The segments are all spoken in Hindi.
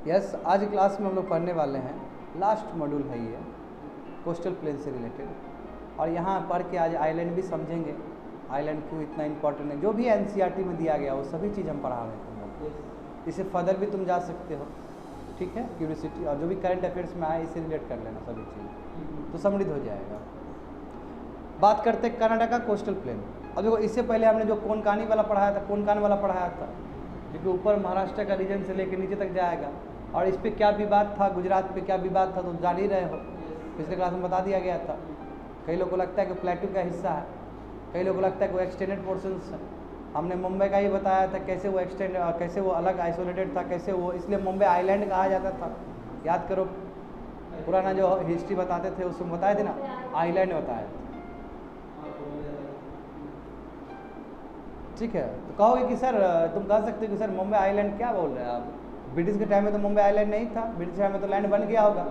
यस, आज की क्लास में हम लोग पढ़ने वाले हैं, लास्ट मॉड्यूल है ये कोस्टल प्लेन से रिलेटेड। और यहाँ पढ़ के आज आइलैंड भी समझेंगे, आइलैंड क्यों इतना इंपॉर्टेंट है। जो भी एनसीईआरटी में दिया गया वो सभी चीज़ हम पढ़ा रहे हैं तुम लोग। इससे फर्दर भी तुम जा सकते हो, ठीक है। क्यूरियोसिटी और जो भी करंट अफेयर्स में आए इससे रिलेट कर लेना सभी चीज़, तो समृद्ध हो जाएगा। बात करते हैं कर्नाटका कोस्टल प्लेन। अब देखो, इससे पहले हमने जो कोंकणी वाला पढ़ाया था, कोंकण वाला पढ़ाया था, क्योंकि ऊपर महाराष्ट्र का रीजन से लेकर नीचे तक जाएगा। और इस पर क्या विवाद था, गुजरात पे क्या विवाद था, तो जान ही रहे हो, पिछले क्लास में बता दिया गया था। कई लोगों को लगता है कि प्लेटू का हिस्सा है, कई लोगों को लगता है कि वो एक्सटेंडेड पोर्शंस है। हमने मुंबई का ही बताया था, कैसे वो एक्सटेंड, कैसे वो अलग आइसोलेटेड था, कैसे वो, इसलिए मुंबई आइलैंड कहा जाता था। याद करो, पुराना जो हिस्ट्री बताते थे उसमें बताए थे ना, आइलैंड बताए थे, ठीक है। तो कहोगे कि सर, तुम कह सकते हो कि सर मुंबई आइलैंड क्या बोल रहे हैं आप, ब्रिटिश के टाइम में तो मुंबई आइलैंड नहीं था, ब्रिटिश टाइम में तो लैंड बन गया होगा,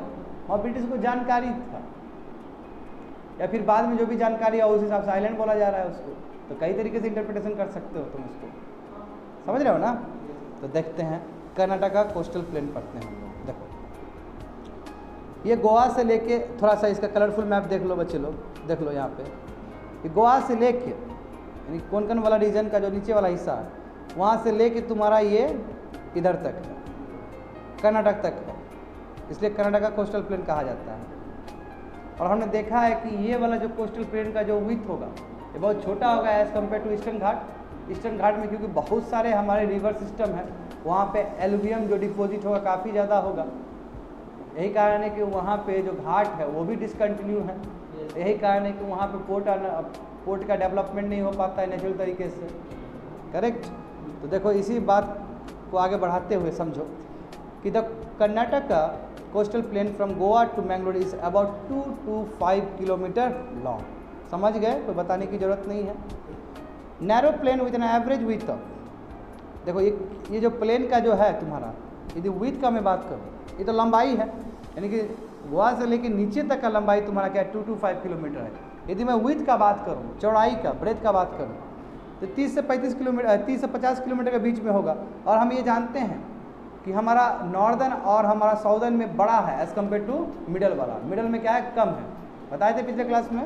और ब्रिटिश को जानकारी था, या फिर बाद में जो भी जानकारी है उस हिसाब से आइलैंड बोला जा रहा है उसको। तो कई तरीके से इंटरप्रिटेशन कर सकते हो तुम इसको, समझ रहे हो ना। तो देखते हैं, कर्नाटका कोस्टल प्लेन पढ़ते हैं हम लोग। देखो, ये गोवा से लेके, थोड़ा सा इसका कलरफुल मैप देख लो बच्चे लोग, देख लो यहाँ पे, ये गोवा से लेके, यानी कोंकण वाला रीजन का जो नीचे वाला हिस्सा है, वहाँ से लेके तुम्हारा ये इधर तक है, कर्नाटक तक है, इसलिए कर्नाटका कोस्टल प्लेन कहा जाता है। और हमने देखा है कि ये वाला जो कोस्टल प्लेन का जो विड्थ होगा ये बहुत छोटा होगा as compare to eastern Ghat. Eastern Ghat में क्योंकि बहुत सारे हमारे रिवर सिस्टम है, वहाँ पे एलुवियम जो डिपॉजिट होगा काफ़ी ज़्यादा होगा। यही कारण है कि वहाँ पे जो घाट है वो भी डिसकंटिन्यू है। यही कारण है कि वहाँ पे पोर्ट का डेवलपमेंट नहीं हो पाता है नेचुरल तरीके से, करेक्ट। तो देखो, इसी बात को आगे बढ़ाते हुए समझो कि the Karnataka coastal plain from Goa to Mangalore is about 2 to 5 kilometre long. समझ गए, कोई बताने की ज़रूरत नहीं है। Narrow plain with an average width of, देखो ये जो प्लेन का जो है तुम्हारा, यदि विथ का मैं बात करूँ, ये तो लंबाई है, यानी कि गोवा से लेकर नीचे तक का लंबाई तुम्हारा क्या है, 2 to 5 किलोमीटर है। यदि मैं विथ का बात करूँ, चौड़ाई का, ब्रेथ का बात करूँ, तो 30 से 35 किलोमीटर, 30 से 50 किलोमीटर के बीच में होगा। और हम ये जानते हैं कि हमारा नॉर्दर्न और हमारा साउदर्न में बड़ा है एज़ कम्पेयर टू मिडल वाला। मिडल में क्या है, कम है, बताए थे पिछले क्लास में।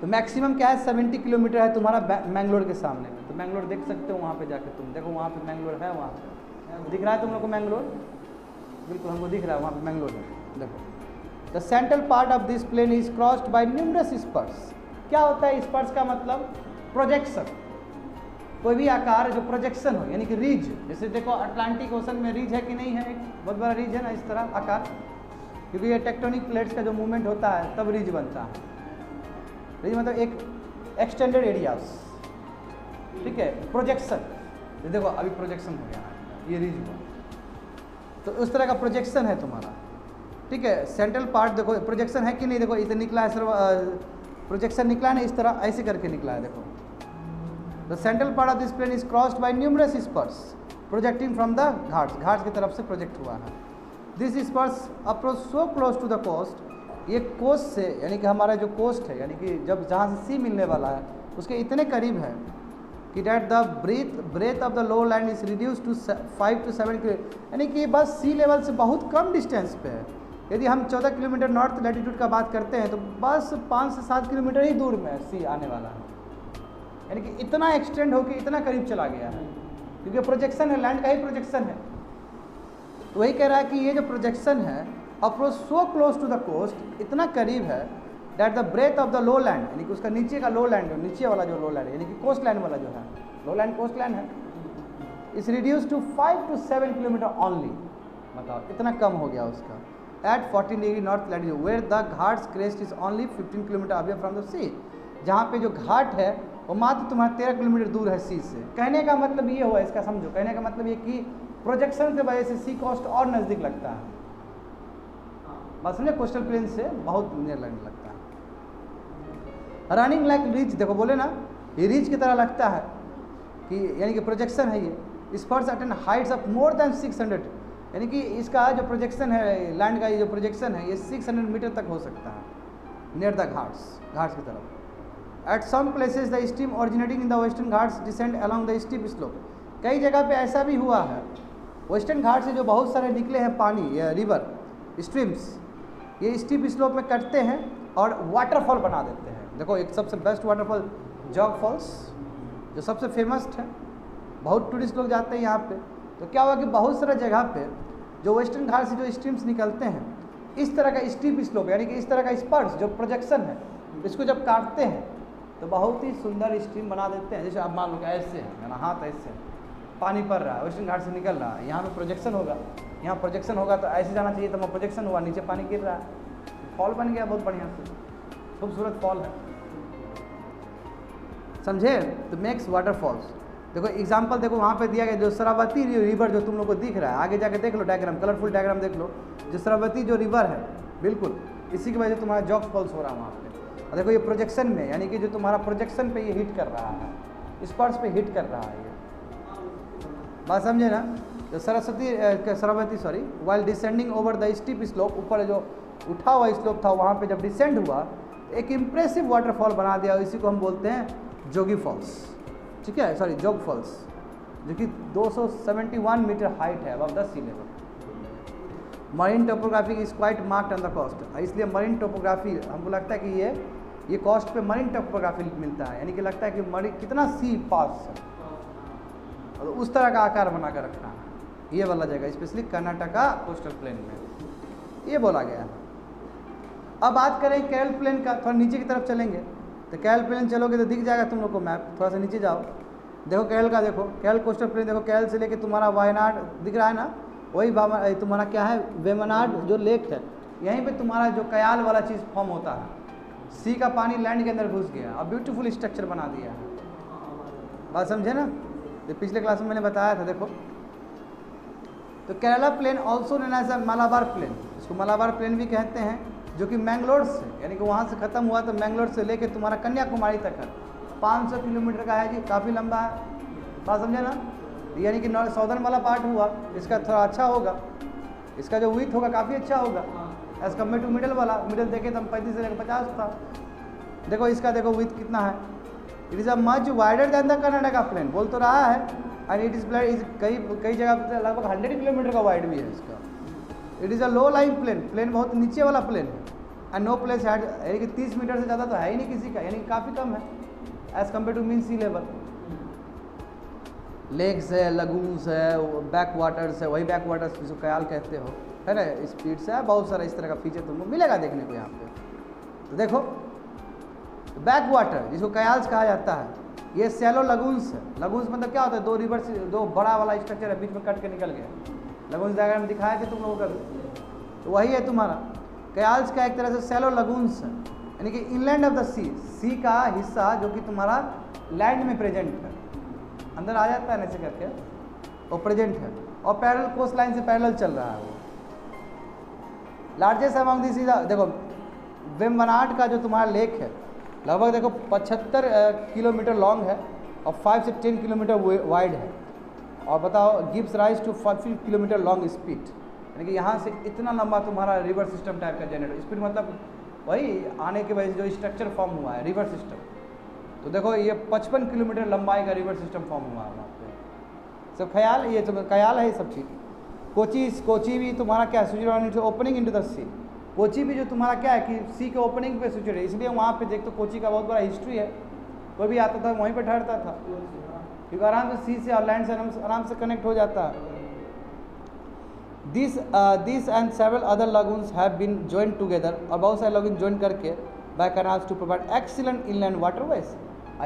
तो मैक्सिमम क्या है, 70 किलोमीटर है तुम्हारा मैंगलोर के सामने में। तो मैंगलोर देख सकते हो वहाँ पे जाकर, तुम देखो वहाँ पे मैंगलोर है, वहाँ पे दिख रहा है तुम लोग को मैंगलोर, बिल्कुल हमको दिख रहा है, वहाँ पे मैंगलोर है। देखो, the central part of this plain is crossed by numerous spurs. क्या होता है स्पर्स का मतलब, प्रोजेक्शन। कोई भी आकार जो प्रोजेक्शन हो, यानी कि रीज, जैसे देखो अटलांटिक ओशन में रीज है कि नहीं है, एक बहुत बड़ा रीज है ना, इस तरह आकार, क्योंकि ये टेक्टोनिक प्लेट्स का जो मूवमेंट होता है तब रीज बनता है। रीज मतलब एक एक्सटेंडेड एरियाज, ठीक है, प्रोजेक्शन। देखो अभी प्रोजेक्शन हो गया, ये रीज हुआ, तो उस तरह का प्रोजेक्शन है तुम्हारा, ठीक है। सेंट्रल पार्ट देखो प्रोजेक्शन है कि नहीं, देखो इधर निकला है सर, प्रोजेक्शन निकला है ना, इस तरह ऐसे करके निकला है। देखो, the central part of this plain is crossed by numerous spurs projecting from the Ghats. Ghats की तरफ से प्रोजेक्ट हुआ है। This spurs approach so close to the coast, ये कोस्ट से, यानी कि हमारा जो कोस्ट है, यानी कि जब जहाँ से सी मिलने वाला है उसके इतने करीब है कि that the breath of the low land is reduce to 5 to 7 kilometre, यानी कि बस सी लेवल से बहुत कम डिस्टेंस पे है। यदि हम 14 किलोमीटर नॉर्थ लैटिट्यूड का बात करते हैं तो बस 5 से 7 किलोमीटर ही दूर में सी आने वाला है, यानी कि इतना एक्सटेंड होकर इतना करीब चला गया है, क्योंकि प्रोजेक्शन है, लैंड का ही प्रोजेक्शन है। तो वही कह रहा है कि ये जो प्रोजेक्शन है approach so close to the coast, इतना करीब है, that the breath of the low land, यानी कि उसका नीचे का लो लैंड, नीचे वाला जो लो लैंड है, यानी कि कोस्ट लैंड वाला जो है, लो लैंड कोस्ट लैंड है, is reduce to 5 to 7 kilometre only. बताओ, इतना कम हो गया उसका। At 14 degree north latitude where the Ghats crest is only 15 kilometre away from the sea, जहाँ पे जो घाट है वो मात्र तुम्हारा 13 किलोमीटर दूर है सी से। कहने का मतलब ये हुआ, इसका समझो, कहने का मतलब ये कि प्रोजेक्शन की वजह से सी कोस्ट और नज़दीक लगता है, बस समझे, कोस्टल प्लेन से बहुत नियर लगता है। रनिंग लाइक रीच, देखो बोले ना, ये रीच की तरह लगता है कि, यानी कि प्रोजेक्शन है ये। Spurs attain heights of more than 600, यानी कि इसका जो प्रोजेक्शन है, लैंड का ये जो प्रोजेक्शन है, ये 600 मीटर तक हो सकता है नियर द घाट्स की तरफ। At some places the stream originating in the western Ghats descend along the steep slope. कई जगह पे ऐसा भी हुआ है वेस्टर्न घाट से जो बहुत सारे निकले हैं पानी या रिवर स्ट्रीम्स, ये स्टीप स्लोप में कटते हैं और वाटरफॉल बना देते हैं। देखो एक सबसे बेस्ट वाटरफॉल जॉग फॉल्स जो सबसे फेमस है, बहुत टूरिस्ट लोग जाते हैं यहाँ पे। तो क्या हुआ कि बहुत सारा जगह पे जो वेस्टर्न घाट से जो स्ट्रीम्स निकलते हैं, इस तरह का स्टीप स्लोप यानी कि इस तरह का स्पर्श जो प्रोजेक्शन है, इसको जब काटते हैं तो बहुत ही सुंदर स्ट्रीम बना देते हैं। जैसे आप मान लो कि ऐसे है मेरा हाथ, ऐसे पानी पड़ रहा है, वेस्टर्न घाट से निकल रहा है, यहाँ पे प्रोजेक्शन होगा, यहाँ प्रोजेक्शन होगा तो ऐसे जाना चाहिए, तो वहाँ प्रोजेक्शन हुआ, नीचे पानी गिर रहा है, फॉल बन गया बहुत बढ़िया से, खूबसूरत फॉल है, समझे। तो मेक्स वाटरफॉल्स। देखो एग्जाम्पल देखो वहाँ पे दिया गया, जो शरावती रिवर जो तुम लोग को दिख रहा है, आगे जाके देख लो डायग्राम, कलरफुल डायग्राम देख लो, जो शरावती जो रिवर है बिल्कुल इसी की वजह से तुम्हारा जॉग फॉल्स हो रहा है वहाँ पे। और देखो ये प्रोजेक्शन में यानी कि जो तुम्हारा प्रोजेक्शन पे ये हिट कर रहा है, स्पर्श पे हिट कर रहा है, ये बात समझे ना। जो Sharavati sorry while descending over the steep slope, ऊपर जो उठा हुआ स्लोप था वहाँ पे जब डिसेंड हुआ एक इम्प्रेसिव वाटरफॉल बना दिया, इसी को हम बोलते हैं जोगी फॉल्स, ठीक है, सॉरी जोग फॉल्स, जो कि 271 मीटर हाइट है above the sea level. Marine topography is quite marked on the coast, इसलिए मरीन टोपोग्राफी हमको लगता है कि ये कॉस्ट पे मरीन टोपोग्राफी मिलता है, यानी कि लगता है कि मरीन कितना सी पास है और उस तरह का आकार बना कर रखना है ये वाला जगह, स्पेशली कर्नाटका कोस्टल प्लेन में ये बोला गया है। अब बात करें केरल प्लेन का, थोड़ा नीचे की तरफ चलेंगे तो केरल प्लेन चलोगे तो दिख जाएगा तुम लोग को मैप, थोड़ा सा नीचे जाओ, देखो केरल का, देखो केरल कोस्टल प्लेन, देखो केरल से लेके तुम्हारा वायनाड दिख रहा है ना, वही तुम्हारा क्या है वेमनाड जो लेक है, यहीं पे तुम्हारा जो कयाल वाला चीज़ फॉर्म होता है, सी का पानी लैंड के अंदर घुस गया, अब ब्यूटीफुल स्ट्रक्चर बना दिया है, बात समझे ना। तो पिछले क्लास में मैंने बताया था, देखो तो Kerala plain also known as Malabar plain, इसको मलाबार प्लेन भी कहते हैं, जो कि मैंगलोर से यानी कि वहाँ से ख़त्म हुआ तो मैंगलोर से लेके तुम्हारा कन्याकुमारी तक है, 500 किलोमीटर का है जी, काफ़ी लंबा है, बात समझे ना। यानी कि साउदर्न वाला पार्ट हुआ इसका थोड़ा अच्छा होगा, इसका जो विड्थ होगा काफ़ी अच्छा होगा एज़ कम्पेयर टू मिडल वाला, मिडल देखे तो हम 35 से लेकर 50 था, देखो इसका देखो विड्थ कितना है, it is a much wider than the Karnataka plain, बोल तो रहा है, एंड इट इज़ कई जगह पर लगभग 100 किलोमीटर का वाइड भी है इसका। It is a low lying plain, plain बहुत नीचे वाला प्लेन है, एंड नो प्लेस हैड, यानी कि 30 मीटर से ज़्यादा तो है ही नहीं किसी का, यानी कि काफ़ी कम है as compare to mean sea level. Lakes है, लगून्स है, बैक वाटर्स है, वही बैक वाटर्स जिसको कयाल कहते हो, है ना, स्पीड से है, बहुत सारा इस तरह का फीचर तुमको मिलेगा देखने को यहाँ पे। तो देखो बैक वाटर जिसको कयाल्स कहा जाता है, ये सैलो लगून्स है, लगून्स मतलब क्या होता है, दो रिवर से दो बड़ा वाला स्ट्रक्चर है, बीच में कट के निकल गया, लगून्स डायग्राम दिखाए थे तुम लोगों का, तो वही है तुम्हारा कयाल्स का एक तरह से सैलो लगून्स है, यानी कि इनलैंड ऑफ द सी का हिस्सा जो कि तुम्हारा लैंड में प्रेजेंट है, अंदर आ जाता है ऐसे करके, वो प्रेजेंट है और पैरेलल कोस्ट लाइन से पैरेलल चल रहा है वो। लार्जेस्ट अमंग दिस इज, देखो वेम्बनाड का जो तुम्हारा लेक है लगभग देखो 75 किलोमीटर लॉन्ग है और 5 से 10 किलोमीटर वाइड है, और बताओ gives rise to 50 kilometre long spit, यानी कि यहाँ से इतना लंबा तुम्हारा रिवर सिस्टम टाइप का जनरेट, स्पीड मतलब वही आने की वजह से जो स्ट्रक्चर फॉर्म हुआ है रिवर सिस्टम। तो देखो ये 55 किलोमीटर लंबाई का रिवर सिस्टम फॉर्म हुआ है वहाँ पे, सब ख्याल, ये तो ख्याल है ये सब चीज़। कोची भी तुम्हारा क्या है, ओपनिंग इनटू द सी, कोची भी जो तुम्हारा क्या है कि सी के ओपनिंग पे सिचुएटेड है, इसलिए वहाँ पे देख तो कोची का बहुत बड़ा हिस्ट्री है, कोई भी आता था वहीं पे ठहरता था, क्योंकि आराम से सी से और लैंड से आराम से कनेक्ट हो जाता है। This and several other lagoons have been joined together, और बहुत सारे लगून ज्वाइन करके by canals to provide excellent inland waterways.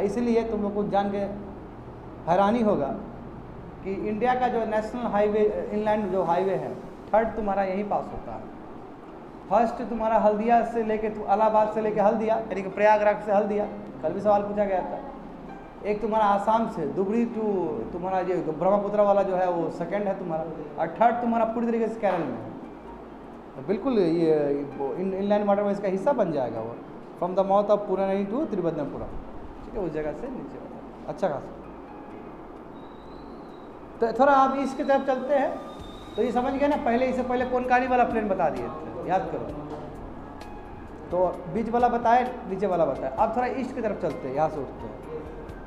इसीलिए तुम लोग को जान के हैरानी होगा कि इंडिया का जो नेशनल हाईवे इनलैंड जो हाईवे है, थर्ड तुम्हारा यहीं पास होता है। फर्स्ट तुम्हारा हल्दिया से लेके इलाहाबाद से लेके हल्दिया, यानी कि प्रयागराज से हल्दिया, कल भी सवाल पूछा गया था। एक तुम्हारा आसाम से दुबरी टू तुम्हारा जो ब्रह्मपुत्र वाला जो है वो सेकंड है तुम्हारा, और थर्ड तुम्हारा पूरी तरीके से केरल में है। तो बिल्कुल ये इनलैंड वाटरवेज का हिस्सा बन जाएगा वो, फ्रॉम द माउथ ऑफ पुरानी टू त्रिवेंद्रपुरम, ठीक है, उस जगह से नीचे वाला अच्छा खासा। तो थोड़ा आप इसकी तरफ चलते हैं, तो ये समझ गए ना, पहले इससे पहले कोनकानी वाला प्लेन बता दिए थे, याद करो, तो बीच वाला बताए, नीचे वाला बताए। अब थोड़ा ईस्ट की तरफ चलते हैं, यहाँ से उठते हैं।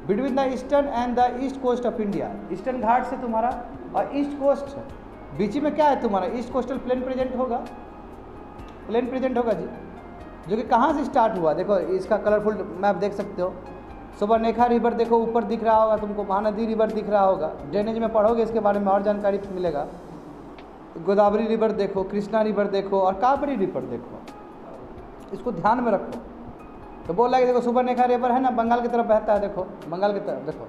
Between the eastern and the east coast of India, eastern Ghat से तुम्हारा और ईस्ट कोस्ट बीच में क्या है तुम्हारा ईस्ट कोस्टल प्लेन प्रेजेंट होगा, प्लेन प्रेजेंट होगा जी, जो कि कहाँ से स्टार्ट हुआ। देखो इसका कलरफुल मैप देख सकते हो। सुबर्णरेखा रिवर देखो ऊपर दिख रहा होगा तुमको, महानदी रिवर दिख रहा होगा, ड्रेनेज में पढ़ोगे इसके बारे में और जानकारी मिलेगा। गोदावरी रिवर देखो, कृष्णा रिवर देखो और कावेरी रिवर देखो, इसको ध्यान में रखो। तो बोल रहा है कि देखो सुबर्णरेखा रिवर है ना, बंगाल की तरफ बहता है, देखो बंगाल की तरफ देखो।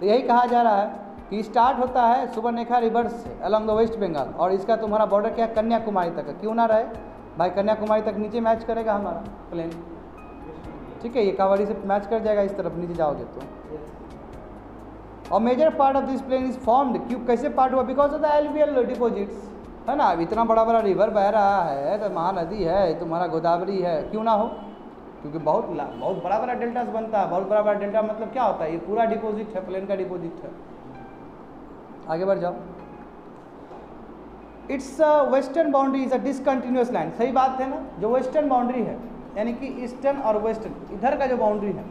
तो यही कहा जा रहा है कि स्टार्ट होता है सुबर्णरेखा रिवर से अलॉन्ग द वेस्ट बंगाल, और इसका तुम्हारा बॉर्डर क्या है, कन्याकुमारी तक है। क्यों ना रहे भाई, कन्याकुमारी तक नीचे मैच करेगा हमारा प्लेन, ठीक है, ये कावेरी से मैच कर जाएगा इस तरफ नीचे जाओगे तो। और major part of this plain is formed, क्यों कैसे पार्ट हुआ, because of the alluvial deposits, है ना। अब इतना बड़ा बड़ा रिवर बह रहा है, तो महानदी है, तुम्हारा गोदावरी है, क्यों ना हो, क्योंकि बहुत बड़ा बड़ा डेल्टा बनता है। बहुत बड़ा बड़ा डेल्टा मतलब क्या होता है, ये पूरा डिपॉजिट है, प्लेन का डिपॉजिट है। आगे बढ़ जाओ। It's western boundary is a discontinuous line, सही बात है ना। जो वेस्टर्न बाउंड्री है यानी कि ईस्टर्न और वेस्टर्न, इधर का जो बाउंड्री है,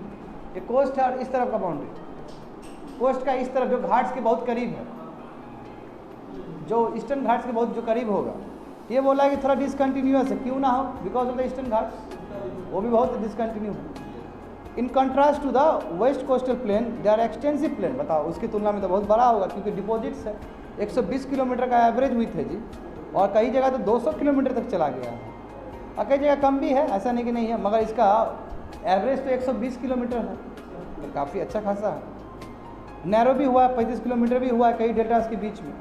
ये कोस्ट है, और इस तरफ का बाउंड्री, कोस्ट का इस तरफ जो घाट्स के बहुत करीब है, जो ईस्टर्न घाट्स के बहुत जो करीब होगा, ये बोला है कि थोड़ा डिसकंटिन्यूअस है। क्यों ना हो, because of the eastern Ghats, वो भी बहुत डिसकंटिन्यू है। In contrast to the west coastal plain they are extensive plain, बताओ उसकी तुलना में तो बहुत बड़ा होगा, क्योंकि डिपॉजिट्स है। 120 किलोमीटर का एवरेज विड्थ है जी, और कई जगह तो 200 किलोमीटर तक चला गया है, और कई जगह कम भी है, ऐसा नहीं कि नहीं है, मगर इसका एवरेज तो 120 किलोमीटर है, तो काफ़ी अच्छा खासा है। नैरो भी हुआ है, 35 किलोमीटर भी हुआ है कई डेल्टास के बीच में।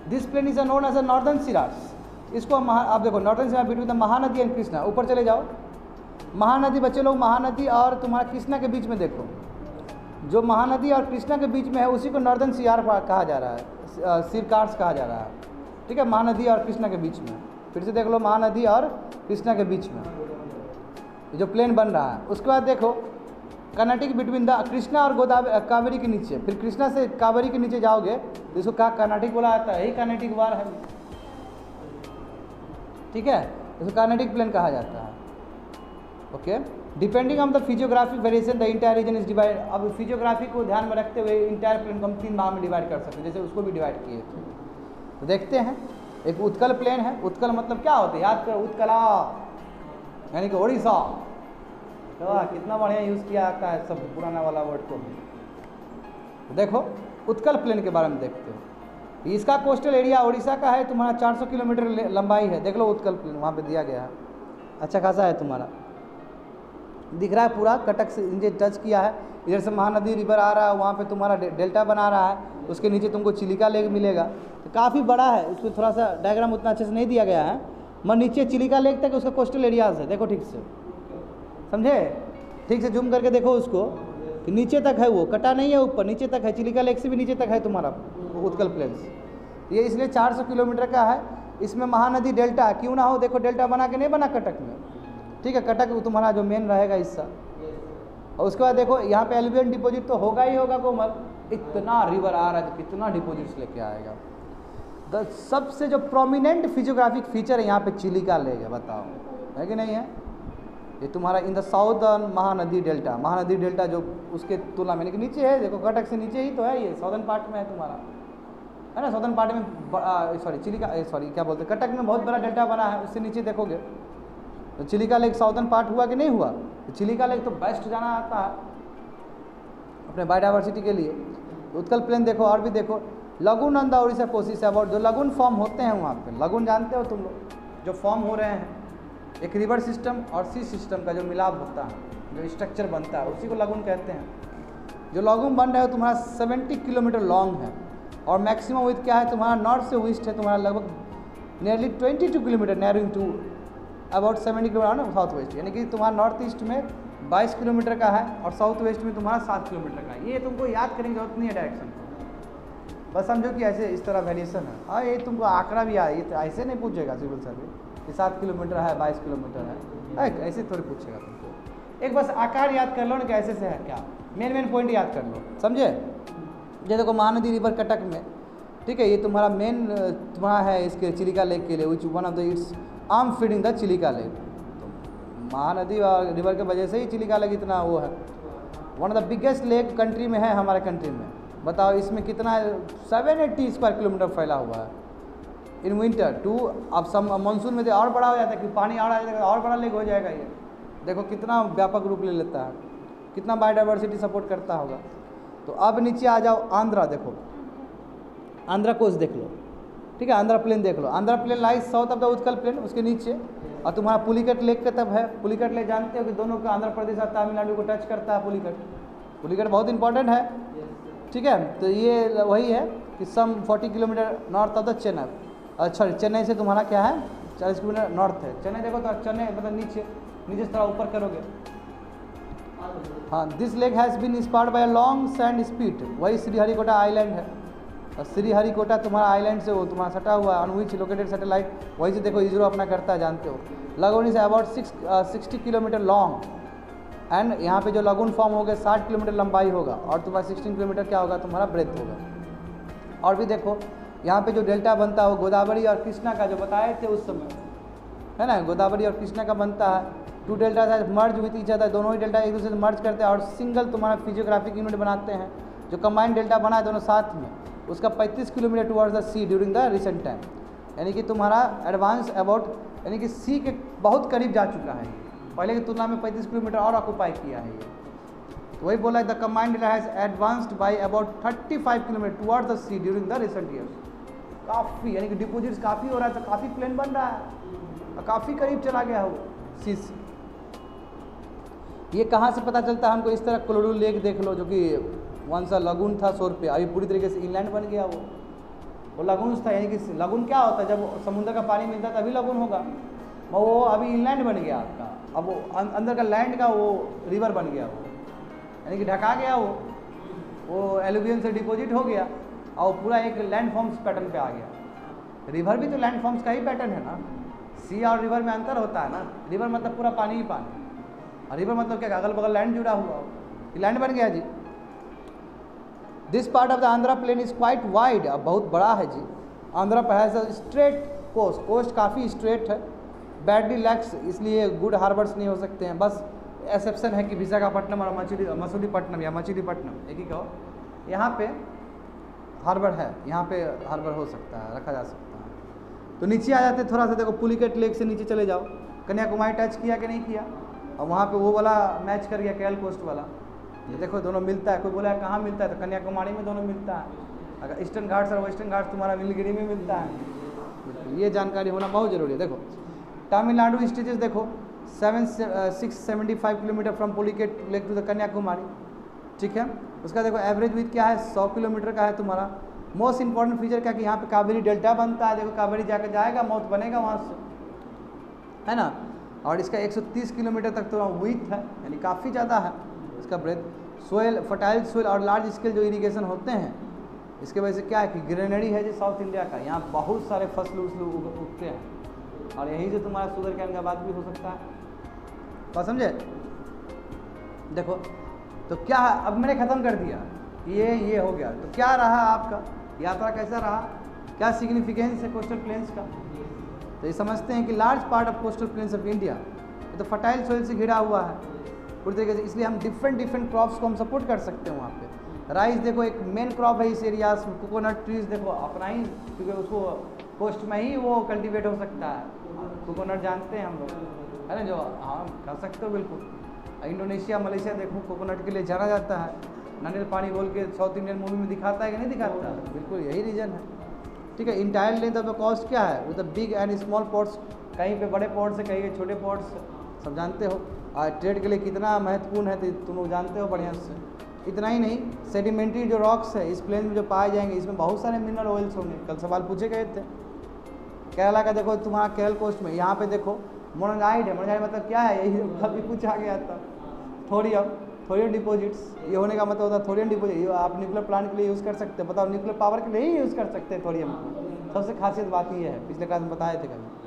This plain is known as a northern Circars, इसको आप देखो northern Circars between the Mahanadi and Krishna. ऊपर चले जाओ, महानदी बच्चे लोग, महानदी और तुम्हारा कृष्णा के बीच में देखो, जो महानदी और कृष्णा के बीच में है उसी को नॉर्दर्न सियार कहा जा रहा है, सिरकार्स कहा जा रहा है, ठीक है, महानदी और कृष्णा के बीच में। फिर से देख लो, महानदी और कृष्णा के बीच में जो प्लेन बन रहा है। उसके बाद देखो कर्नाटिक बिटवीन द कृष्णा और गोदावरी, कावेरी के नीचे, फिर कृष्णा से कावेरी के नीचे जाओगे तो इसको कहा कर्नाटिक बोला जाता है, यही कर्नाटिक वार है, ठीक है, इसको कर्नाटिक प्लेन कहा जाता है। Okay, depending on the physiographic variation the entire region is divide. अब फिजियोग्राफी को ध्यान में रखते हुए इंटायर प्लेन को हम 3 भाग में डिवाइड कर सकते हैं, जैसे उसको भी डिवाइड किए थे। तो देखते हैं, एक उत्कल प्लेन है। उत्कल मतलब क्या होता है, याद करो, उत्कला यानी कि ओडिशा। तो कितना बढ़िया यूज़ किया जाता है सब पुराना वाला वर्ड को। देखो उत्कल प्लेन के बारे में देखते हो। इसका कोस्टल एरिया उड़ीसा का है, तुम्हारा 400 किलोमीटर लंबाई है। देख लो उत्कल प्लेन वहाँ पे दिया गया है, अच्छा खासा है, तुम्हारा दिख रहा है पूरा, कटक से नीचे टच किया है। इधर से महानदी रिवर आ रहा है, वहाँ पे तुम्हारा डेल्टा बना रहा है, उसके नीचे तुमको चिलिका लेक मिलेगा। तो काफ़ी बड़ा है, उसमें थोड़ा सा डायग्राम उतना अच्छे से नहीं दिया गया है, मगर नीचे चिलिका लेक तक उसका कोस्टल एरियाज है। देखो ठीक से, समझे, ठीक से जूम करके देखो उसको कि नीचे तक है, वो कटा नहीं है, ऊपर नीचे तक है, चिलिका लेक से भी नीचे तक है तुम्हारा उत्कल प्लेन्स। ये इसलिए 400 किलोमीटर का है। इसमें महानदी डेल्टा क्यों ना हो, देखो डेल्टा बना के नहीं बना कटक में, ठीक है, कटक तुम्हारा जो मेन रहेगा हिस्सा। और उसके बाद देखो यहाँ पे एलुवियल डिपॉजिट तो होगा ही होगा कोमल, इतना रिवर आ रहा है तो कितना डिपॉजिट्स लेके आएगा। सबसे जो प्रोमिनेंट फिजियोग्राफिक फीचर है यहाँ पे चिलिका लेक है, बताओ है कि नहीं है। ये तुम्हारा in the southern Mahanadi delta, Mahanadi delta जो उसके तुलना में नीचे है, देखो कटक से नीचे ही तो है, ये साउदर्न पार्ट में है तुम्हारा, है ना। साउदर्न पार्ट में सॉरी चिलिका, सॉरी क्या बोलते हैं, कटक में बहुत बड़ा डेल्टा बना है, उससे नीचे देखोगे तो चिलिका लेक साउदर्न पार्ट हुआ कि नहीं हुआ। तो चिलिका लेक तो बेस्ट जाना आता है अपने बायोडाइवर्सिटी के लिए। उत्कल प्लेन देखो, और भी देखो, लगून ऑन द उड़ीसा कोशिश अबाउट, जो लगून फॉर्म होते हैं वहाँ पे, लगून जानते हो तुम लोग, जो फॉर्म हो रहे हैं, एक रिवर सिस्टम और सी सिस्टम का जो मिलाप होता है, जो स्ट्रक्चर बनता है, उसी को लगून कहते हैं। जो लगून बन रहा है तुम्हारा 70 किलोमीटर लॉन्ग है, और मैक्सिमम विड्थ क्या है तुम्हारा, नॉर्थ से ईस्ट है तुम्हारा लगभग nearly 22 kilometre, narrowing to about 70 kilometre south west, यानी कि तुम्हारा नॉर्थ ईस्ट में 22 किलोमीटर का है और साउथ वेस्ट में तुम्हारा 7 किलोमीटर का है। ये तुमको याद करने की जरूरत नहीं है डायरेक्शन को, बस समझो कि ऐसे इस तरह वेरिएशन है। हाँ, ये तुमको आंकड़ा भी आए, ये तो ऐसे नहीं पूछेगा सिविल सर्विस कि 7 किलोमीटर है, 22 किलोमीटर है, ऐसे थोड़ी पूछेगा तुमको। एक बस आकार याद कर लो ना, कैसे से है क्या, मेन पॉइंट याद कर लो, समझे। ये देखो महानदी रिवर कटक में, ठीक है, ये तुम्हारा मेन तुम्हारा है इसके चिलिका लेक के लिए, which one of the it's arm feeding the Chilika lake. तो महानदी और रिवर के वजह से ही चिलिका लेक इतना वो है, one of the biggest lake country में है, हमारे कंट्री में, बताओ इसमें कितना है, 780 स्क्वायर किलोमीटर फैला हुआ है इन विंटर टू। अब सम मानसून में तो और बड़ा हो जाता है कि पानी और आ जाएगा, और बड़ा लेक हो जाएगा ये। देखो कितना व्यापक रूप ले लेता है, कितना बायोडाइवर्सिटी सपोर्ट करता होगा। तो अब नीचे आ जाओ, आंध्रा देखो, आंध्रा कोस्ट देख लो, ठीक है, आंध्रा प्लेन देख लो। Andhra plain lies south of the Utkal plain, उसके नीचे और तुम्हारा पुलिकट लेक का तब है। पुलिकट लेक जानते हो कि दोनों का आंध्र प्रदेश और तमिलनाडु को टच करता है पुलिकट। पुलिकट बहुत इंपॉर्टेंट है, ठीक है। तो ये वही है कि सम 40 kilometre north of the Chennai. अच्छा, चेन्नई से तुम्हारा क्या है, 40 किलोमीटर नॉर्थ है चेन्नई। देखो तो चेन्नई मतलब नीचे नीचे से थोड़ा ऊपर करोगे। हाँ, this lake has been inspired by a long sand spit. वही श्रीहरिकोटा आइलैंड है, और श्रीहरिकोटा तुम्हारा आइलैंड से वो तुम्हारा सटा हुआ है, ऑन विच लोकेटेड सैटेलाइट। वही से देखो इसरो अपना करता है, जानते हो। Lagoon is about 60 kilometre long and यहाँ पे जो लगून फॉर्म होगा 60 किलोमीटर लंबाई होगा, और तुम्हारा 16 किलोमीटर क्या होगा, तुम्हारा ब्रेथ होगा। और भी देखो यहाँ पे जो डेल्टा बनता है वो गोदावरी और कृष्णा का जो बताए थे उस समय, है ना, गोदावरी और कृष्णा का बनता है। Two delta merge with each other, दोनों ही डेल्टा एक दूसरे से मर्ज करते हैं और सिंगल तुम्हारा फिजियोग्राफिक यूनिट बनाते हैं। जो कंबाइंड डेल्टा बना है दोनों साथ में, उसका 35 kilometre towards the sea during the recent time. यानी कि तुम्हारा एडवांस अबाउट, यानी कि सी के बहुत करीब जा चुका है, पहले की तुलना में 35 किलोमीटर और ऑक्यूपाई किया है ये। तो वही बोला the combined delta has advanced by about 35 kilometre towards the sea during the recent years. काफ़ी, यानी कि डिपोजिट्स काफ़ी हो रहा है, तो काफ़ी प्लेन बन रहा है और काफ़ी करीब चला गया हो सी से। ये कहाँ से पता चलता है हमको, इस तरह कोलोराडो लेक देख लो, जो कि वंस लगून था 100 रुपये, अभी पूरी तरीके से इनलैंड बन गया वो लगून था। यानी कि लगून क्या होता है, जब समुद्र का पानी मिलता है तभी लगून होगा, वो अभी इनलैंड बन गया आपका। अब वो अंदर का लैंड का वो रिवर बन गया, वो यानी कि ढका गया, वो एलुवियन से डिपॉजिट हो गया और पूरा एक लैंड फॉर्म्स पैटर्न पे आ गया। रिवर भी तो लैंड फॉर्म्स का ही पैटर्न है ना, सी और रिवर में अंतर होता है ना। रिवर मतलब पूरा पानी ही पानी, और रिवर मतलब क्या, अगल बगल लैंड जुड़ा हुआ हो, लैंड बन गया जी। This part of the Andhra plain is quite wide, अब बहुत बड़ा है जी। आंध्रा पर has a straight coast, coast काफ़ी स्ट्रेट है। बैडली लैक्स, इसलिए गुड हार्बर्स नहीं हो सकते हैं। बस एक्सेप्शन है कि विशाखापट्टनम और मछलीपट्टनम या मछलीपट्टनम एक ही कहो, यहाँ पे हार्बर है, यहाँ पे हार्बर हो सकता है, रखा जा सकता है। तो नीचे आ जाते थोड़ा सा, देखो पुलिकट लेक से नीचे चले जाओ, कन्याकुमारी टच किया कि नहीं किया, और वहाँ पे वो वाला मैच कर गया केरल कोस्ट वाला। ये देखो दोनों मिलता है, कोई बोला है कहाँ मिलता है, तो कन्याकुमारी में दोनों मिलता है। अगर ईस्टर्न घाट्स और वेस्टर्न घाट्स तुम्हारा नीलगिरी में मिलता है। ये जानकारी होना बहुत ज़रूरी है। देखो तमिलनाडु स्टेजेस देखो 675 kilometre from Pulicat lake to the Kanyakumari, ठीक है। उसका देखो एवरेज विथ क्या है, 100 किलोमीटर का है तुम्हारा। मोस्ट इंपॉर्टेंट फीचर क्या कि यहाँ पे कावेरी डेल्टा बनता है। देखो कावेरी जाकर जाएगा, मौत बनेगा वहाँ से, है ना। और इसका 130 किलोमीटर तक तो विथ है, यानी काफ़ी ज़्यादा है इसका ब्रेथ। सोयल, फर्टाइल सोयल और लार्ज स्केल जो इरीगेशन होते हैं, इसके वजह से क्या है कि ग्रेनरी है जो साउथ इंडिया का, यहाँ बहुत सारे फसल उगते हैं, और यहीं से तुम्हारा शुगर कैन का बात भी हो सकता है। तो समझे। देखो तो क्या है, अब मैंने ख़त्म कर दिया, ये हो गया। तो क्या रहा आपका यात्रा, कैसा रहा, क्या सिग्निफिकेंस है कोस्टल प्लेन्स का। तो ये समझते हैं कि large part of coastal planes of India तो फर्टाइल सोइल से घिरा हुआ है पूरी तरीके से, इसलिए हम डिफरेंट क्रॉप्स को हम सपोर्ट कर सकते हैं वहाँ पे। राइस देखो एक मेन क्रॉप है इस एरियाज में, कोकोनट ट्रीज देखो अपना ही, क्योंकि उसको कोस्ट में ही वो कल्टीवेट हो सकता है। कोकोनट जानते हैं हम लोग, है ना, जो हाँ कर सकते हो बिल्कुल। इंडोनेशिया मलेशिया देखो कोकोनट के लिए जाना जाता है। नारियल पानी बोल के साउथ इंडियन मूवी में दिखाता है कि नहीं दिखाता, बिल्कुल यही रीज़न है, ठीक है। Entire length of the cost क्या है, with the big and small ports, कहीं पे बड़े पोर्ट्स है, कहीं पे छोटे पोर्ट्स, सब जानते हो। और ट्रेड के लिए कितना महत्वपूर्ण है तो तुम लोग जानते हो बढ़िया से। इतना ही नहीं, सेडिमेंट्री जो रॉक्स है इस प्लेन में जो पाए जाएंगे, इसमें बहुत सारे मिनरल ऑयल्स होंगे। कल सवाल पूछे गए थे। केरला का देखो तुम्हारा केरल कोस्ट में, यहाँ पे देखो मोनाजाइड है। मोनाजाइड मतलब क्या है, यही कभी पूछा गया था। थोरियम डिपॉजिट्स, ये होने का मतलब होता है थोरियम डिपॉजिट। आप न्यूक्लियर प्लांट के लिए यूज़ कर सकते हैं, बताओ न्यूक्लियर पावर के लिए ही यूज़ कर सकते हैं थोरियम को। सबसे खासियत बात ये है, पिछले क्लास में बताए थे कभी।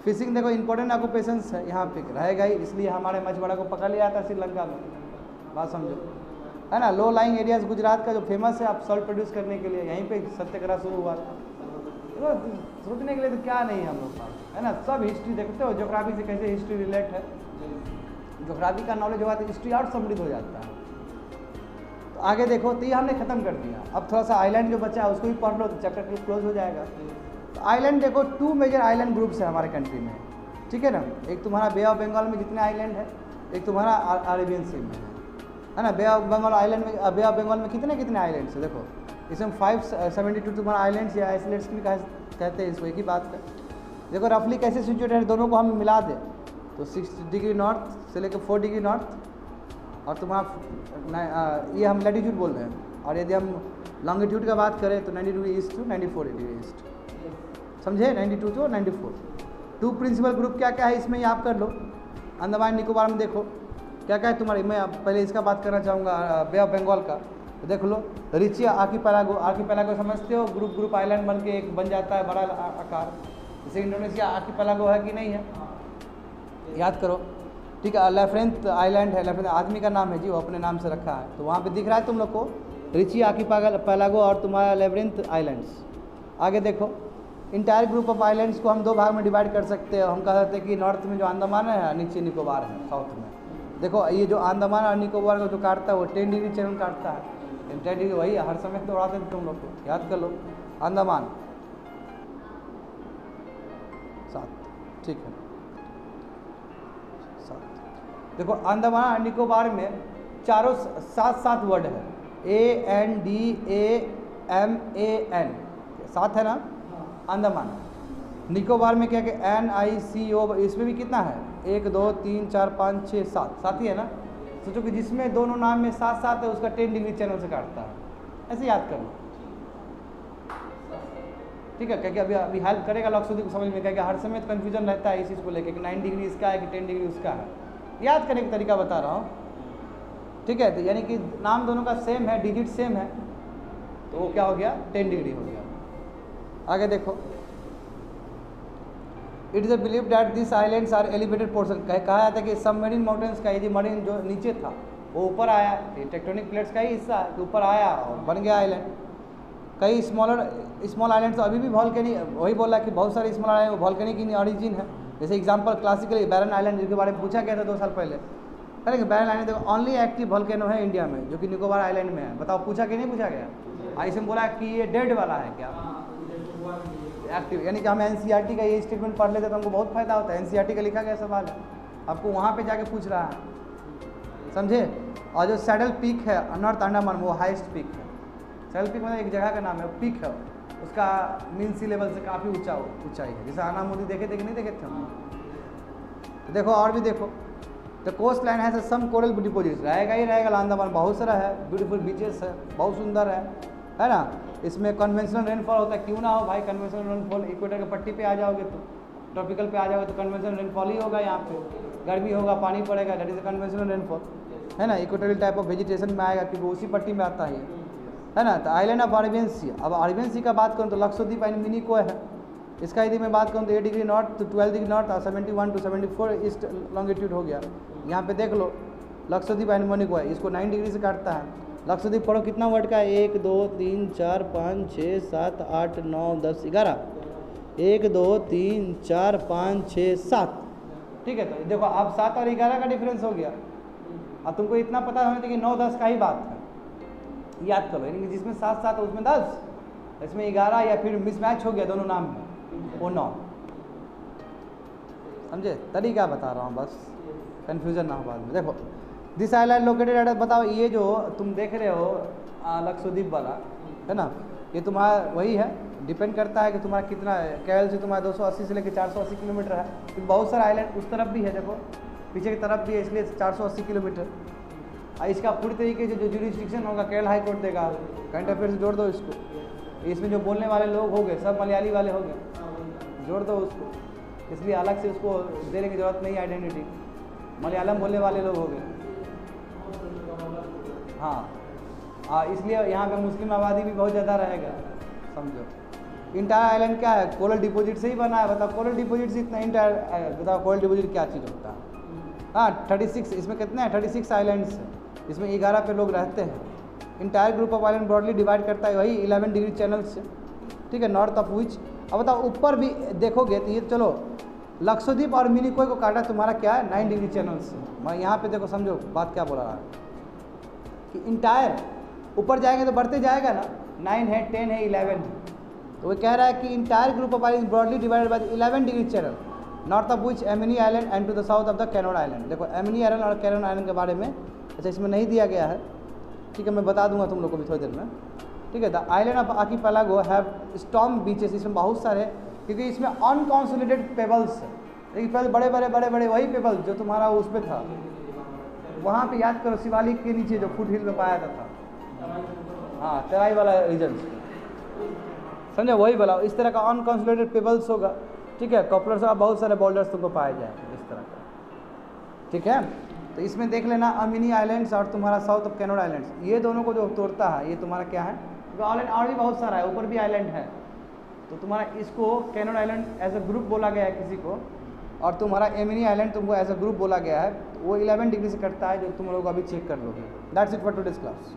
फिशिंग देखो इंपॉर्टेंट ऑक्यूपेशंस है, यहाँ पे रहेगा ही, इसलिए हमारे मछुआरा को पकड़ लिया था श्रीलंका में, बात समझो, है ना। लो लाइंग एरियाज गुजरात का जो फेमस है आप सॉल्ट प्रोड्यूस करने के लिए, यहीं पे सत्याग्रह शुरू हुआ था। तो सोचने के लिए तो क्या नहीं है हम लोग पास, है ना। सब हिस्ट्री देखते हो, ज्योग्राफी से कैसे हिस्ट्री रिलेट है, ज्योग्राफी का नॉलेज होगा तो हिस्ट्री और समृद्ध हो जाता है। तो आगे देखो, तो ये हमने ख़त्म कर दिया। अब थोड़ा सा आइलैंड जो बचा है उसको भी पढ़ लो तो चैप्टर क्लोज हो जाएगा। तो आइलैंड देखो, 2 मेजर आइलैंड ग्रुप्स है हमारे कंट्री में, ठीक है ना। एक तुम्हारा बे ऑफ बंगाल में जितने आइलैंड है, एक तुम्हारा अरेबियन सी में है ना। बे ऑफ बंगाल आइलैंड में, बे ऑफ बंगाल में कितने आइलैंड्स है देखो, इसमें 572 तुम्हारा आइलैंड्स या आइसोलेट्स भी कहते हैं इसको, एक ही बात है। देखो रफली कैसे सिचुएटेड है, दोनों को हम मिला दें तो 6 डिग्री नॉर्थ से लेकर 4 डिग्री नॉर्थ, और तुम्हारा ये हम लैटीट्यूड बोल रहे हैं। और यदि हम लॉन्गिट्यूड का बात करें तो 90 degree east to 94 degree east, समझे, 92 टू 94। 2 प्रिंसिपल ग्रुप क्या क्या है इसमें, ये आप कर लो। अंडमान निकोबार में देखो क्या क्या है तुम्हारी, मैं पहले इसका बात करना चाहूँगा बे ऑफ बंगाल का। तो देख लो, रिची आर्कीपेलागो समझते हो, ग्रुप आइलैंड बन के एक बन जाता है बड़ा आकार, जैसे इंडोनेशिया आर्कीपेलागो है कि नहीं है, याद करो, ठीक है। लेफ्रेंथ आइलैंड है, लेफ्रेंथ आदमी का नाम है जी, वो अपने नाम से रखा है, तो वहाँ पे दिख रहा है तुम लोग को रिची आर्कीपेलागो और तुम्हारा लेफ्रेंथ आइलैंड्स। आगे देखो, इंटायर ग्रुप ऑफ आइलैंड्स को हम 2 भाग में डिवाइड कर सकते हैं। हम कह सकते हैं कि नॉर्थ में जो अंडमान है, नीचे निकोबार है साउथ में। देखो ये जो अंडमान और निकोबार को जो काटता है वो 10 डिग्री चैनल काटता है, 10 डिग्री वही हर समय तो उड़ाते थे तुम लोग को, याद कर लो। अंडमान 7, ठीक है 7। देखो अंडमान और निकोबार में चारों 7 वर्ड है, ANDAMAN 7 है ना। अंडमान, निकोबार में क्या कि NICO, इसमें भी कितना है, 1 2 3 4 5 6 7 ही है ना। सोचो कि जिसमें दोनों नाम में 7 है उसका 10 डिग्री चैनल से काटता है, ऐसे याद कर लो, ठीक है। क्या अभी हेल्प करेगा लक्षद्वीप को समझ में, क्या हर समय कन्फ्यूजन रहता है इस चीज़ को लेकर कि 9 डिग्री इसका है कि 10 डिग्री उसका है, याद करने का तरीका बता रहा हूँ, ठीक है। तो यानी कि नाम दोनों का सेम है, डिजिट सेम है, तो वो क्या हो गया, 10 डिग्री हो गया। आगे देखो, it is a believe that this islands are elevated portion, कहा जाता है कि सबमरीन माउंटेन्स का, ये मरीन जो नीचे था वो ऊपर आया, ये टेक्टोनिक प्लेट्स का ही हिस्सा है, तो ऊपर आया और बन गया आइलैंड। कई स्मॉल आइलैंड्स तो अभी भी वॉल्केनिक, वही बोला कि बहुत सारे स्मॉल आइलैंड वॉल्केनिक इन ऑरिजिन है। जैसे एग्जांपल क्लासिकली बैरन आइलैंड, जिसके बारे में पूछा गया था 2 साल पहले, करेंगे बैरन आइलैंड देखो ओनली एक्टिव वॉल्केनो है इंडिया में, जो कि निकोबार आइलैंड में है। बताओ पूछा कि नहीं पूछा गया, इसमें बोला कि ये डेड वाला है क्या, एक्टिव, यानी कि हम NCERT का ये स्टेटमेंट पढ़ लेते तो हमको बहुत फायदा होता है। NCERT का लिखा गया सवाल है, आपको वहाँ पे जाके पूछ रहा है, समझे। और जो सैडल पीक है नॉर्थ अंडमान, वो हाईएस्ट पीक है। सैडल पीक मतलब एक जगह का नाम है, पीक है, उसका मीन सी लेवल से काफ़ी ऊंचाई है, जैसे आना मोदी देखे थे कि नहीं देखे थे हम। तो देखो और भी देखो, द कोस्ट लाइन है सम कोरल डिपोजिट्स, रहेगा ही रहेगा अंडमान, बहुत सारा है, ब्यूटीफुल बीचेस है, बहुत सुंदर है ना। इसमें कन्वेंशनल रेनफॉल होता है, क्यों ना हो भाई कन्वेंशनल रेनफॉल, इक्वेटर के पट्टी पे आ जाओगे तो, ट्रॉपिकल पे आ जाओगे तो कन्वेंशनल रेनफॉल ही होगा, यहाँ पे गर्मी होगा, पानी पड़ेगा, that is a conventional rainfall, है ना। इक्वेटोरियल टाइप ऑफ वेजिटेशन में आएगा क्योंकि उसी पट्टी में आता है ना। तो आइलैंड ऑफ अरेबियन सी, अब अरेबियन सी का बात करूँ तो लक्षद्वीप एंड मिनिकॉय है, इसका यदि मैं बात करूँ तो 8 डिग्री नॉर्थ तो 12 डिग्री नॉर्थ और 71 टू 74 ईस्ट लॉन्गिट्यूड हो गया। यहाँ पे देख लो लक्षद्वीप एंड मिनिकॉय, इसको 9 डिग्री से काटता है। लक्षद्वीप पढ़ो कितना वर्ड का है, 1 2 3 4 5 6 7 8 9 10 11, 1 2 3 4 5 6 7, ठीक है। तो देखो अब 7 और 11 का डिफरेंस हो गया। अब तुमको इतना पता होना चाहिए कि 9 10 का ही बात है, याद करो, यानी कि जिसमें 7 7 है उसमें 10, इसमें 11 या फिर मिसमैच हो गया दोनों नाम में, वो 9, समझे। तरीका बता रहा हूँ बस, कन्फ्यूजन ना हो बाद में। देखो दिस आइलैंड लोकेटेड एट, बताओ ये जो तुम देख रहे हो लक्षद्वीप वाला है ना, ये तुम्हारा वही है, डिपेंड करता है कि तुम्हारा कितना है, केरल से तुम्हारा 280 से लेकर 480 किलोमीटर है, तो बहुत सारा आइलैंड उस तरफ भी है, देखो पीछे की तरफ भी है, इसलिए 480 किलोमीटर। इसका पूरी तरीके से जो जुरिस्डिक्शन होगा केरल हाई कोर्ट देगा, करंट अफेयर से जोड़ दो इसको, इसमें जो बोलने वाले लोग हो गए सब मलयाली वाले हो गए, जोड़ दो उसको, इसलिए अलग से उसको देने की ज़रूरत नहीं, आइडेंटिटी मलयालम बोलने वाले लोग हो गए, हाँ इसलिए यहाँ पे मुस्लिम आबादी भी बहुत ज़्यादा रहेगा, समझो। इंटायर आइलैंड क्या है, कोरल डिपोजिट से ही बना है, बताओ कोरल डिपोजिट से इतना इंटायर, बताओ कोरल डिपोजिट क्या चीज़ होता है। हाँ 36, इसमें कितने हैं 36 आइलैंड्स हैं, इसमें 11 पे लोग रहते हैं। Entire group of island broadly divide करता है वही 11 डिग्री चैनल से, ठीक है, नॉर्थ ऑफ विच। अब बताओ ऊपर भी देखोगे तो ये चलो लक्षद्वीप और मिनिकॉय को काटा तुम्हारा क्या है 9 डिग्री चैनल से। मैं यहाँ पे देखो समझो बात क्या बोला रहा है कि इंटायर ऊपर जाएंगे तो बढ़ते जाएगा ना, 9 है, 10 है, 11 है। तो वो कह रहा है कि entire group of island broadly divided by 11 degree channel, north of which Amini island and to the south of the Cannanore island. देखो एमिनी आइलैंड और कैनोड आइलैंड के बारे में अच्छा इसमें नहीं दिया गया है, ठीक है, मैं बता दूंगा तुम लोग को भी थोड़ी देर में, ठीक है। The island of archipelago have storm beaches, इसमें बहुत सारे, क्योंकि इसमें अनकॉन्सोलिडेटेड पेबल्स है, लेकिन पहले बड़े बड़े वही पेबल जो तुम्हारा उस पर था, वहाँ पे याद करो शिवालिक के नीचे जो फुट हिल में पाया जाता था, हाँ तराई वाला रीजन, समझे, वही बोला। इस तरह का अनकॉन्सोलिडेटेड पेबल्स होगा, ठीक है। कॉपलर्स और बहुत सारे बोल्डर्स तुमको पाए जाएंगे इस तरह का, ठीक है। तो इसमें देख लेना अमिनी आइलैंड्स और तुम्हारा साउथ ऑफ कैनोड आइलैंड्स, ये दोनों को जो तोड़ता है ये तुम्हारा क्या है, आइलैंड और भी बहुत सारा है, ऊपर भी आइलैंड है। तो तुम्हारा इसको कैनोड आइलैंड एज अ ग्रुप बोला गया है किसी को, और तुम्हारा एमिनी आइलैंड तुमको एज अ ग्रुप बोला गया है। तो वो 11 डिग्री से कटता है, जो तुम लोग अभी चेक कर लोगे। That's it for today's class.